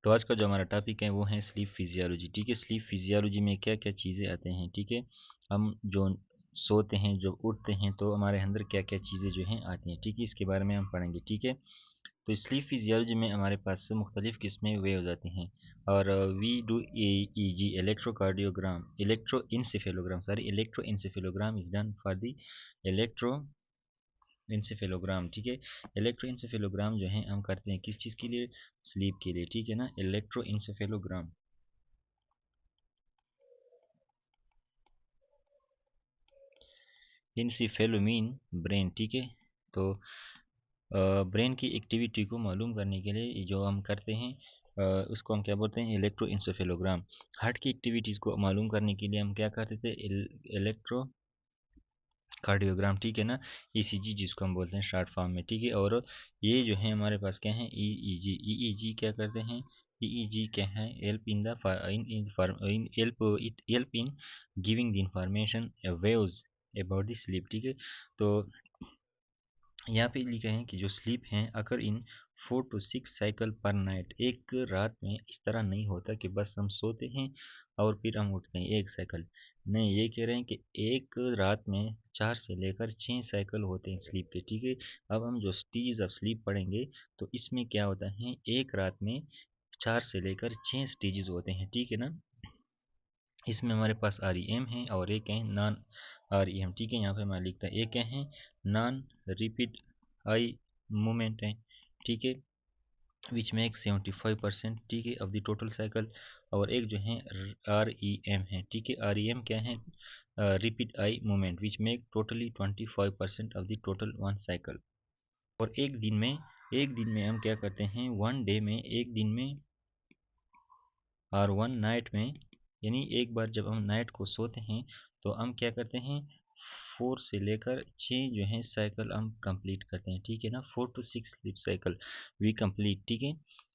तो आज का जो हमारा टॉपिक है वो है स्लीप फिजियोलॉजी। ठीक है, स्लीप फिजियोलॉजी में क्या क्या चीज़ें आते हैं। ठीक है, हम जो सोते हैं, जो उठते हैं, तो हमारे अंदर क्या क्या चीज़ें जो हैं आती हैं। ठीक है, इसके बारे में हम पढ़ेंगे। ठीक है, तो स्लीप फिजियोलॉजी में हमारे पास मुख्तलिफ़ किस्में वे हो जाती हैं। और we do EEG, electrocardiogram, electroencephalogram is done for the electroencephalogram. ठीक है, इलेक्ट्रो इंसेफेलोग्राम जो है हम करते हैं किस चीज़ के लिए? स्लीप के लिए। ठीक है ना, इलेक्ट्रो इंसेफेलोग्राम। इंसेफेलोमीन ब्रेन। ठीक है, तो ब्रेन की एक्टिविटी को मालूम करने के लिए जो हम करते हैं उसको हम क्या बोलते हैं? इलेक्ट्रो इंसेफेलोग्राम। हार्ट की एक्टिविटीज़ को मालूम करने के लिए हम क्या करते थे? Electro cardiogram. ठीक है ना, ECG जिसको हम बोलते हैं शॉर्ट फॉर्म में। ठीक है, और ये जो है हमारे पास क्या है? EEG। EEG क्या करते हैं? EEG क्या है? Help in the in help it help in giving the information waves about the sleep. ठीक है, तो यहाँ पे लिखा है कि जो स्लीप है अगर इन 4 to 6 साइकिल पर नाइट। एक रात में इस तरह नहीं होता कि बस हम सोते हैं और फिर हम उठते हैं एक साइकिल। नहीं, ये कह रहे हैं कि एक रात में 4 से लेकर 6 साइकिल होते हैं स्लीप के। ठीक है, अब हम जो स्टेज ऑफ स्लीप पढ़ेंगे तो इसमें क्या होता है? एक रात में 4 से लेकर 6 स्टेजेस होते हैं। ठीक है ना, इसमें हमारे पास REM है और एक है नॉन REM। ठीक है, यहाँ पे मैं लिखता है एक क्या है? नॉन रिपीट आई मूवमेंट है। ठीक है, विच मेक 75%। ठीक है, ऑफ द टोटल साइकिल। और एक जो है REM है। ठीक है, REM क्या है? Repeat eye movement which make totally 25% of the total one cycle. और एक दिन में हम क्या करते हैं? वन डे में, एक दिन में और वन नाइट में, यानी एक बार जब हम नाइट को सोते हैं तो हम क्या करते हैं? 4 से लेकर 6 जो है साइकिल हम कंप्लीट करते हैं। ठीक है ना, 4 to 6 sleep cycle we complete. ठीक है,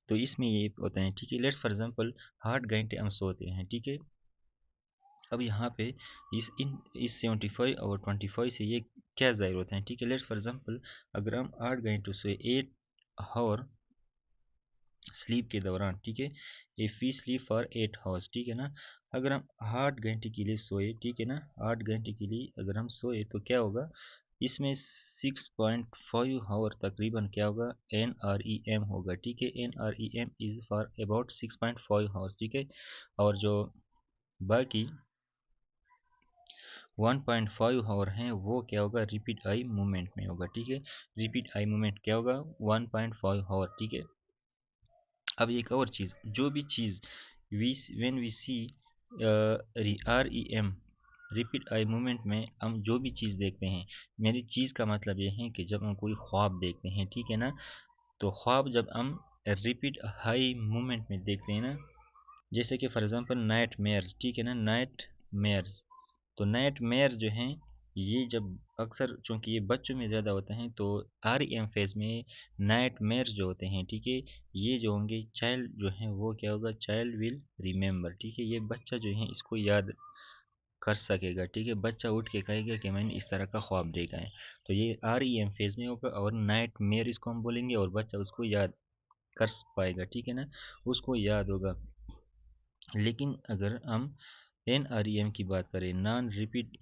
तो इसमें ये होता है। ठीक है, लेट्स फॉर एग्जांपल 8 घंटे हम सोते हैं। ठीक है, अब यहाँ पे इस 75 और 25 से ये क्या ज़ाहिर होता है? ठीक है, लेट्स फॉर एग्जांपल अगर हम 8 घंटे सोए 8 आवर स्लीप के दौरान। ठीक है, if we sleep for 8 hours. ठीक है ना, अगर हम 8 घंटे के लिए सोए, ठीक है ना, 8 घंटे के लिए अगर हम सोए तो क्या होगा? इसमें 6.5 आवर तकरीबन क्या होगा? NREM होगा। ठीक है, NREM is for about 6.5 hours. ठीक है, और जो बाकी 1.5 आवर हैं वो क्या होगा? रिपीट आई मूवमेंट में होगा। ठीक है, रिपीट आई मूवमेंट क्या होगा? 1.5 आवर। ठीक है, अब एक और चीज़, जो भी चीज़ when we see REM rapid eye movement में हम जो भी चीज़ देखते हैं, मेरी चीज़ का मतलब ये है कि जब हम कोई ख्वाब देखते हैं, ठीक है ना, तो ख्वाब जब हम रिपीट हाई मूवमेंट में देखते हैं ना, जैसे कि फॉर एग्जांपल नाइट मेयर्स। ठीक है ना, नाइट मेयर्स, तो नाइट मेयर जो हैं ये जब अक्सर चूँकि ये बच्चों में ज़्यादा होते हैं तो REM फेज़ में नाइट मेयर्स जो होते हैं, ठीक है, ये जो होंगे चाइल्ड जो हैं वो क्या होगा? Child will remember. ठीक है, ये बच्चा जो है इसको याद कर सकेगा। ठीक है, बच्चा उठ के कहेगा कि मैंने इस तरह का ख्वाब देखा है। तो ये REM फेज़ में होगा और नाइट मेयर इसको हम बोलेंगे और बच्चा उसको याद कर पाएगा। ठीक है ना, उसको याद होगा। लेकिन अगर हम NREM की बात करें, non rapid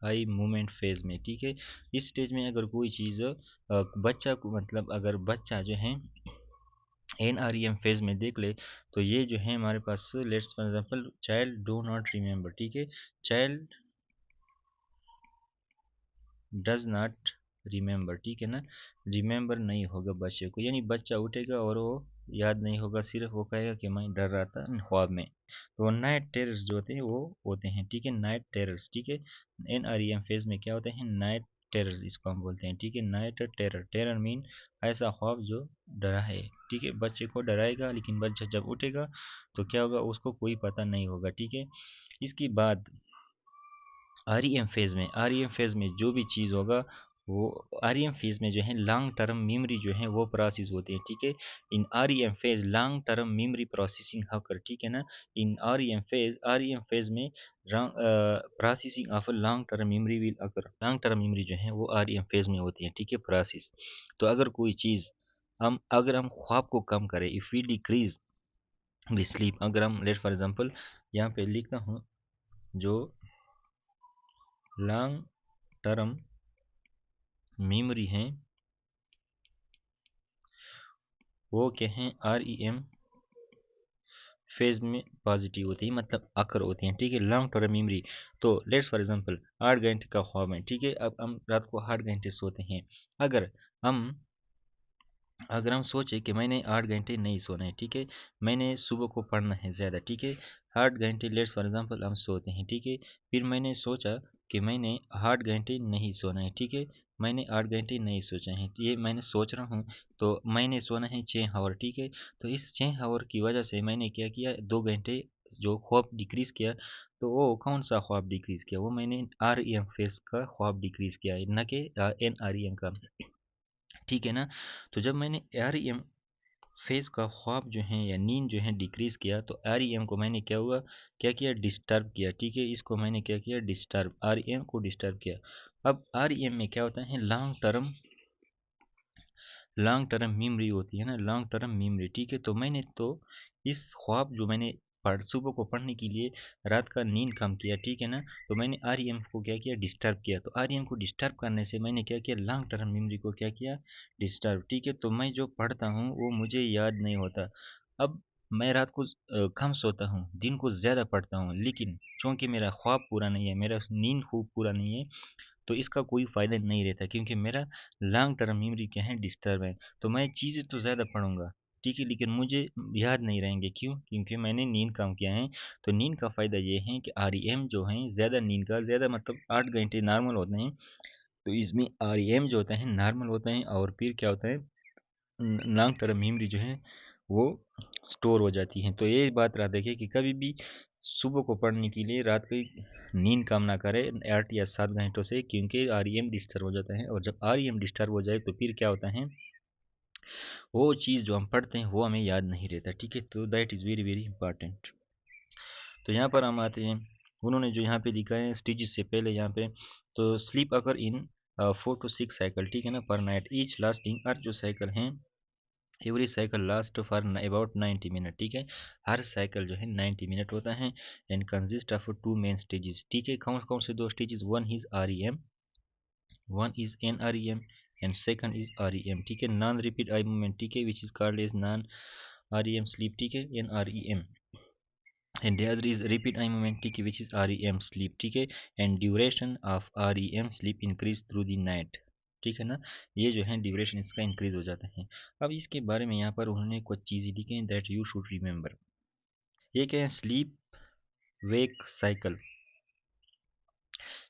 eye movement phase में, ठीक है, इस स्टेज में अगर कोई चीज़ बच्चा को मतलब अगर बच्चा जो है NREM फेज़ में देख ले तो ये जो है हमारे पास let's for example child do not remember. ठीक है, चाइल्ड डज नॉट रिमेंबर। ठीक है ना, रिमेंबर नहीं होगा बच्चे को, यानी बच्चा उठेगा और वो याद नहीं होगा, सिर्फ वो कहेगा कि मैं डर रहा था ख्वाब में। तो नाइट टेरर्स जो होते हैं वो होते हैं। ठीक है, नाइट टेरर्स। ठीक है, NREM फेज में क्या होते हैं? नाइट टेरर्स इसको हम बोलते हैं। ठीक है, नाइट टेरर, टेरर मीन ऐसा ख्वाब जो डरा है। ठीक है, बच्चे को डराएगा लेकिन बच्चा जब उठेगा तो क्या होगा? उसको कोई पता नहीं होगा। ठीक है, इसके बाद REM फेज़ में जो भी चीज़ होगा वो REM फेज़ में जो है लॉन्ग टर्म मेमोरी जो है वो प्रोसेस होती है। ठीक है, इन REM phase long term memory processing होकर। ठीक है ना, इन REM फेज़ में processing of long term memory will occur. Long term memory जो है वो REM फेज़ में होती है। ठीक है, प्रोसेस। तो अगर कोई चीज़ अगर हम ख्वाब को कम करें, if we decrease we sleep. अगर हम लेट फॉर एग्जांपल यहाँ पे लिखता हूँ, जो लॉन्ग टर्म मेमोरी हैं वो क्या हैं, REM फेज में पॉजिटिव होती है, मतलब अकर होती हैं, ठीक है। लॉन्ग टर्म मेमोरी, तो लेट्स फॉर एग्जांपल 8 घंटे का ख्वाब है, ठीक है। अब हम रात को 8 घंटे सोते हैं। अगर हम अगर हम सोचे कि मैंने 8 घंटे नहीं सोना है, ठीक है, मैंने सुबह को पढ़ना है ज़्यादा, ठीक है। 8 घंटे लेट्स फॉर एग्जांपल हम सोते हैं, ठीक है। फिर मैंने सोचा कि मैंने 8 घंटे नहीं सोना है, ठीक है। मैंने 8 घंटे नहीं सोचा है, ये मैंने सोच रहा हूँ। तो मैंने सोना है 6 आवर, ठीक है। तो इस 6 आवर की वजह से मैंने क्या किया, 2 घंटे जो ख्वाब डिक्रीज़ किया। तो वो कौन सा ख्वाब डिक्रीज़ किया, वो मैंने REM फेस का ख्वाब डिक्रीज़ किया है, न कि NREM का, ठीक है ना। तो जब मैंने REM फेज़ का ख्वाब जो है या नींद जो है डिक्रीज़ किया, तो REM को मैंने क्या किया, डिस्टर्ब किया, ठीक है। इसको मैंने क्या किया, डिस्टर्ब, REM को डिस्टर्ब किया। अब REM में क्या होता है, लॉन्ग टर्म मेमोरी होती है ना, लॉन्ग टर्म मेमोरी, ठीक है। तो मैंने तो इस ख्वाब जो मैंने सुबह को पढ़ने के लिए रात का नींद कम किया, ठीक है ना। तो मैंने REM को क्या किया, डिस्टर्ब किया। तो REM को डिस्टर्ब करने से मैंने क्या किया, लॉन्ग टर्म मेमोरी को क्या किया, डिस्टर्ब, ठीक है। तो मैं जो पढ़ता हूँ वो मुझे याद नहीं होता। अब मैं रात को कम सोता हूँ, दिन को ज़्यादा पढ़ता हूँ, लेकिन चूँकि मेरा ख्वाब पूरा नहीं है, मेरा नींद खूब पूरा नहीं है, तो इसका कोई फ़ायदा नहीं रहता, क्योंकि मेरा लॉन्ग टर्म मेमोरी क्या है, डिस्टर्ब है। तो मैं चीज़ें तो ज़्यादा पढ़ूँगा, ठीक है, लेकिन मुझे याद नहीं रहेंगे, क्यों? क्योंकि मैंने नींद कम किया है। तो नींद का फ़ायदा ये है कि REM जो है, ज़्यादा नींद का, ज़्यादा मतलब 8 घंटे नॉर्मल होते हैं, तो इसमें REM जो होता है नॉर्मल होता है, और फिर क्या होता है, लॉन्ग टर्म मेमोरी जो है वो स्टोर हो जाती है। तो ये बात याद रखिए कि कभी भी सुबह को पढ़ने के लिए रात की नींद कम ना करें 8 या 7 घंटों से, क्योंकि REM डिस्टर्ब हो जाता है, और जब REM डिस्टर्ब हो जाए तो फिर क्या होता है, वो चीज़ जो हम पढ़ते हैं वो हमें याद नहीं रहता, ठीक है। तो that is very very important. तो यहाँ पर हम आते हैं, उन्होंने जो यहाँ पे लिखा है स्टेजेस से पहले यहाँ पे, तो sleep occur in 4 to 6 cycle, ठीक है ना, पर नाइट ईच लास्टिंग, अर्थ जो साइकिल हैं every cycle last for about 90 minute, ठीक है। हर साइकिल जो है 90 मिनट होता है, and consist of 2 main stages, ठीक है। कौन कौन से 2 stages, one is NREM and second is REM, ठीक है। नॉन रिपीट आई मूवमेंट, ठीक है, which is called as non REM sleep, ठीक है, NREM। And the other is repeat eye movement, ठीक है, which is REM sleep, ठीक है। And duration of REM sleep increase through the night, ठीक है ना। ये जो है ड्यूरेशन इसका इंक्रीज हो जाता है। अब इसके बारे में यहाँ पर उन्होंने कुछ चीज़ें लिखी हैं दैट यू शुड रिमेंबर। ये क्या है, स्लीप वेक साइकिल,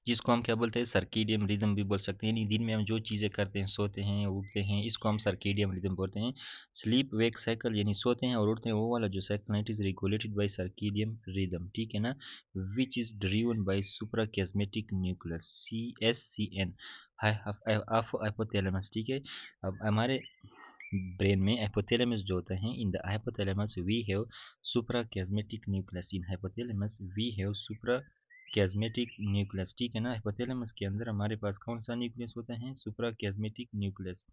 जिसको हम क्या बोलते हैं, सर्कीडियम रिदम भी बोल सकते हैं। यानी दिन में हम जो चीज़ें करते हैं, सोते हैं उठते हैं, इसको हम सर्कीडियम रिदम बोलते हैं। स्लीप वेक साइकिल यानी सोते हैं और उठते हैं, वो वाला जो cycle it is regulated by circadian rhythm, ठीक है ना, which is driven by suprachiasmatic nucleus, CSCN of hypothalamus, ठीक है। अब हमारे ब्रेन में हाइपोथैलेमस जो होता है, in the hypothalamus we have suprachiasmatic nucleus, in hypothalamus we have suprachiasmatic nucleus, ठीक है ना। हाइपोथैलेमस के अंदर हमारे पास कौन सा न्यूक्लियस होता है, सुप्रा कैस्मेटिक न्यूक्लियस।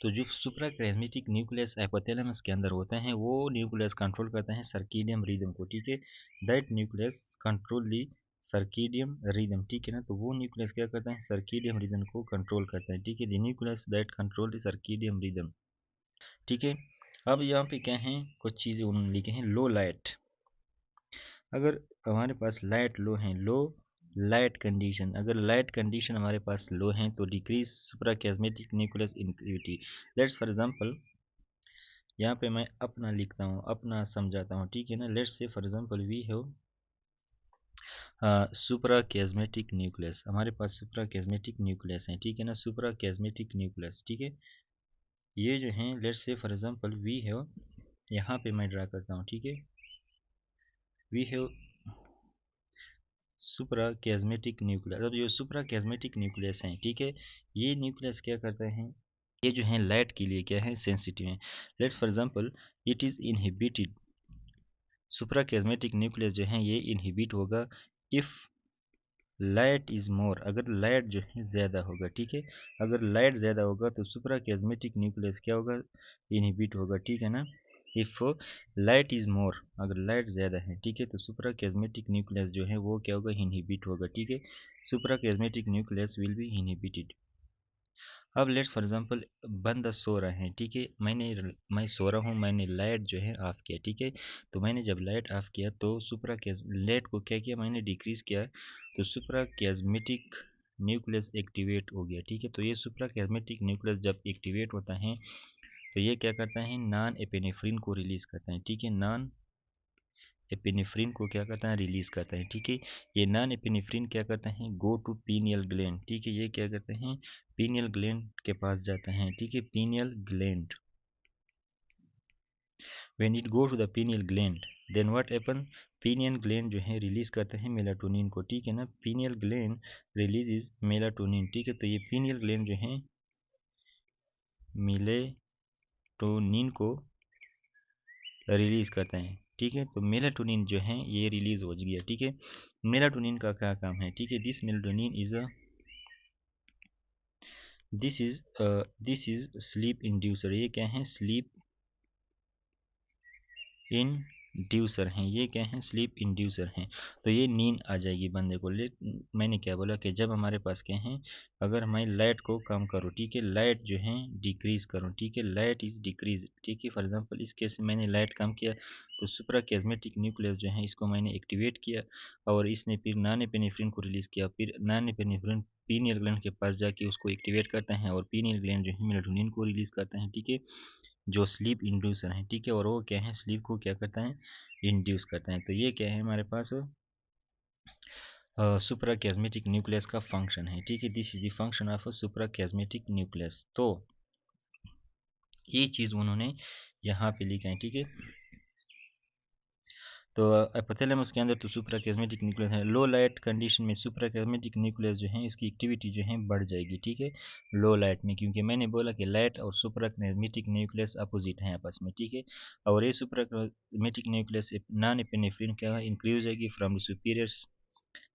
तो जो सुप्रा कैस्मेटिक न्यूक्लियस हाइपोथैलेमस के अंदर होता है, वो न्यूक्लियस कंट्रोल करता है सर्कीडियम रिदम को, ठीक है। That nucleus control the circadian rhythm, ठीक है ना। तो वो न्यूक्लियस क्या करता है, सर्कीडियम रिदम को कंट्रोल करता है, ठीक है। The nucleus that control the circadian rhythm, ठीक है। अब यहाँ पे क्या है, कुछ चीज़ें उन्होंने लिखे हैं, लो लाइट। अगर हमारे पास लाइट लो है, लो लाइट कंडीशन, अगर लाइट कंडीशन हमारे पास लो है तो decrease suprachiasmatic nucleus activity. Let's for example यहाँ पे मैं अपना लिखता हूँ, अपना समझाता हूँ, ठीक है ना। Let's say for example we have suprachiasmatic nucleus, हमारे पास सुप्रा कैस्मेटिक न्यूक्लियस है, ठीक है ना, सुप्रा कैस्मेटिक न्यूक्लियस, ठीक है। ये जो है let's say for example we have, यहाँ पे मैं ड्रा करता हूँ, ठीक है, we have suprachiasmatic nucleus. अब जो सुप्रा कैस्मेटिक न्यूक्लियस हैं, ठीक है, ये न्यूक्लियस क्या करते हैं, ये जो है लाइट के लिए क्या है, सेंसिटिव है। Let's for example it is inhibited, suprachiasmatic nucleus जो है ये इनहिबिट होगा इफ़ लाइट इज़ मोर, अगर लाइट जो है ज़्यादा होगा, ठीक है। अगर लाइट ज़्यादा होगा तो सुप्रा कैस्मेटिक न्यूक्लियस क्या होगा, इनहिबिट होगा, ठीक है ना। इफ़ लाइट इज़ मोर, अगर लाइट ज़्यादा है, ठीक है, तो सुप्रा कैज़मेटिक न्यूक्लियस जो है वो क्या होगा, इनहिबिट होगा, ठीक है। सुप्रा कैज़मेटिक न्यूक्लियस विल बी इनहिबिटेड। अब लेट्स फॉर एग्जांपल बंदा सो रहा है, ठीक है, मैं सो रहा हूँ, मैंने लाइट जो है ऑफ किया, ठीक है। तो मैंने जब लाइट ऑफ किया तो लाइट को क्या किया, मैंने डिक्रीज किया, तो सुप्रा कैज़मेटिक न्यूक्लियस एक्टिवेट हो गया, ठीक है। तो ये सुप्रा कैज़मेटिक न्यूक्लियस जब एक्टिवेट होता है तो ये क्या करता है, नॉन एपिनेफ्रिन को रिलीज करता है, ठीक है। नॉन एपिनेफ्रिन को क्या करता है, रिलीज करता है, ठीक है। ये नॉन एपिनेफ्रिन क्या करता है, गो टू पीनियल ग्लैंड, ठीक है, ये क्या करते हैं, पीनियल ग्लैंड के पास जाता है, ठीक है, pineal gland. When it go to the pineal gland then what happen, pineal gland जो है रिलीज करता है मेलाटोनिन को, ठीक है ना। पीनियल ग्लैंड रिलीज मेलाटोनिन, ठीक है। तो ये पीनियल ग्लैंड जो है मेलेटोनिन को रिलीज करते हैं, ठीक है। तो मेलाटोनिन जो है ये रिलीज हो गया, ठीक है। मेलाटोनिन का क्या काम है, ठीक है, दिस इज स्लीप इंड्यूसर, ये क्या है, स्लीप इंड्यूसर हैं, ये क्या हैं, स्लीप इंड्यूसर हैं। तो ये नींद आ जाएगी बंदे को। मैंने क्या बोला कि जब हमारे पास क्या है, अगर मैं लाइट को कम करूँ, ठीक है, लाइट जो है डिक्रीज करूँ, ठीक है, लाइट इज डिक्रीज, ठीक है। फॉर एग्जांपल इस केस में मैंने लाइट कम किया तो सुप्रा कैज़मेटिक न्यूक्लियस जो है इसको मैंने एक्टिवेट किया और इसने फिर नॉन एपिनेफ्रिन को रिलीज किया, फिर नॉन एपिनेफ्रिन पीनियल ग्लैंड के पास जाके उसको एक्टिवेट करता है और पीनियल ग्लैंड जो है मेलाटोनिन को रिलीज करता है, ठीक है, जो स्लीप इंड्यूसर है, ठीक है। और वो क्या है, स्लीप को क्या करता है, इंड्यूस करता है। तो ये क्या है हमारे पास, सुप्रा कैज़मेटिक न्यूक्लियस का फंक्शन है, ठीक है। This is the function of suprachiasmatic nucleus. तो ये चीज़ उन्होंने यहाँ पे लिखा है, ठीक है। तो एपिथेलियम के अंदर तो सुप्रा कैज़मेटिक न्यूक्लियस है, लो लाइट कंडीशन में सुप्रा कैज़मेटिक न्यूक्लियस जो है इसकी एक्टिविटी जो है बढ़ जाएगी, ठीक है, लो लाइट में, क्योंकि मैंने बोला कि लाइट और सुप्रा कैज़मेटिक न्यूक्लियस अपोजिट हैं आपस में, ठीक है। और ये सुप्रा कैज़मेटिक न्यूक्लियस नॉन एपिनेफ्रिन क्या इंक्रीज होगी from the superior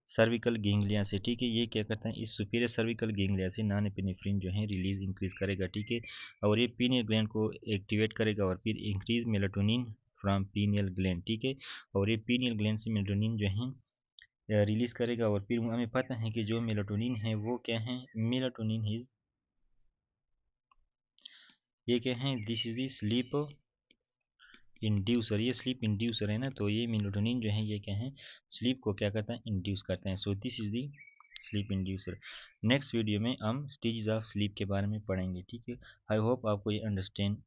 cervical ganglia से, ठीक है। ये क्या करता है, इस सुपीरियर सर्विकल गेंगलिया से नॉन एपिनेफ्रिन जो है रिलीज इंक्रीज करेगा, ठीक है। और ये पीनियल ग्लैंड को एक्टिवेट करेगा और फिर increase melatonin from pineal gland, ठीक है। और ये पीनियल ग्लैंड से मेलाटोनिन जो है रिलीज करेगा और फिर हमें पता है कि जो मेलाटोनिन है वो क्या है, मेलाटोनिन इज, ये क्या है, this is the sleep inducer, ये स्लीप इंड्यूसर है ना। तो ये मेलाटोनिन जो है ये क्या है, स्लीप को क्या करता है, इंड्यूस करता है। So this is the sleep inducer. Next video में हम स्टेजेस ऑफ स्लीप के बारे में पढ़ेंगे, ठीक है। आई होप आपको ये अंडरस्टैंड